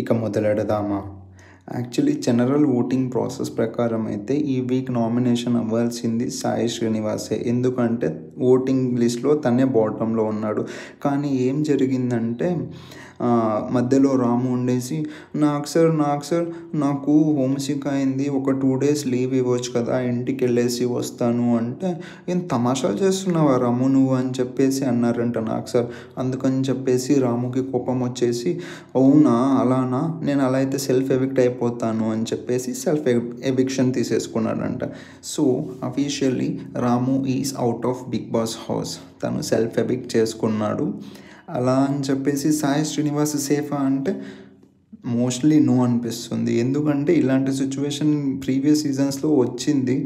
ఇక మొదలెడదామా? Actually general voting process ప్రకారం అయితే ఈ వీక్ నామినేషన్ అవ్వాల్సింది సాయి శ్రీనివాసే. ఎందుకంటే ఓటింగ్ లిస్ట్లో తనే బాటంలో ఉన్నాడు. కానీ ఏం జరిగిందంటే మధ్యలో రాము ఉండేసి నాకు సార్ నాకు హోమ్సిక్ అయింది, ఒక 2 days లీవ్ ఇవ్వచ్చు కదా, ఇంటికి వెళ్ళేసి వస్తాను అంటే, ఏం తమాషాలు చేస్తున్నావా రాము నువ్వు అని చెప్పేసి అన్నారంట నాకు సార్. అందుకని చెప్పేసి రాముకి కోపం వచ్చేసి, అవునా అలానా, నేను అలా అయితే సెల్ఫ్ ఎవిక్ట్ అయిపోతాను అని చెప్పేసి సెల్ఫ్ ఎవిక్షన్ తీసేసుకున్నాడంట. So officially Ramu is out of Bigg Boss house. తను సెల్ఫ్ ఎవిక్ట్ చేసుకున్నాడు. అలా అని చెప్పేసి సాయి శ్రీనివాస్ సేఫా అంటే మోస్ట్లీ నో అనిపిస్తుంది. ఎందుకంటే ఇలాంటి సిచ్యువేషన్ ప్రీవియస్ సీజన్స్లో వచ్చింది.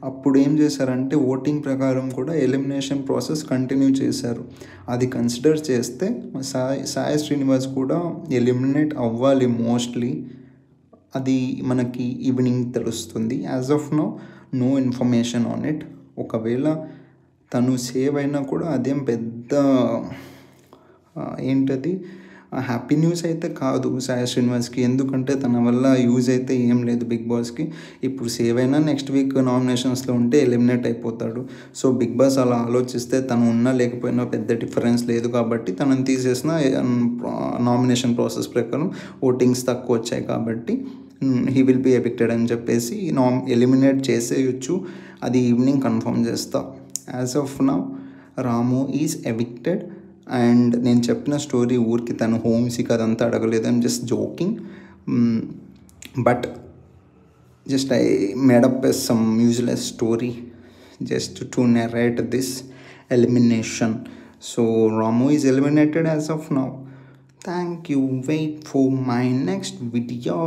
అప్పుడు ఏం చేశారంటే ఓటింగ్ ప్రకారం కూడా ఎలిమినేషన్ ప్రాసెస్ కంటిన్యూ చేశారు. అది కన్సిడర్ చేస్తే సాయి శ్రీనివాస్ కూడా ఎలిమినేట్ అవ్వాలి మోస్ట్లీ. అది మనకి ఈవినింగ్ తెలుస్తుంది. As of no information on it. ఒకవేళ తను సేవ్ అయినా కూడా అదేం పెద్ద ఏంటది హ్యాపీ న్యూస్ అయితే కాదు సాయి శ్రీనివాస్కి. ఎందుకంటే తన వల్ల యూజ్ అయితే ఏం లేదు బిగ్ బాస్కి. ఇప్పుడు సేవ్ అయినా నెక్స్ట్ వీక్ నామినేషన్స్లో ఉంటే ఎలిమినేట్ అయిపోతాడు. సో బిగ్ బాస్ అలా ఆలోచిస్తే తను ఉన్నా లేకపోయినా పెద్ద డిఫరెన్స్ లేదు కాబట్టి తనని తీసేసిన నామినేషన్ ప్రాసెస్ ప్రకారం ఓటింగ్స్ తక్కువ వచ్చాయి కాబట్టి హీ విల్ బీ ఎవిక్టెడ్ అని చెప్పేసి ఎలిమినేట్ చేసేయచ్చు. అది ఈవినింగ్ కన్ఫర్మ్ చేస్తా. As of now Ramu is evicted. And నేను చెప్పిన స్టోరీ ఊరికి తను హోమ్సిక్ అదంతా అడగలేదు. I'm just joking. But just I made up some useless story just to narrate this elimination. So Ramu is eliminated as of now. Thank you. Wait for my next video.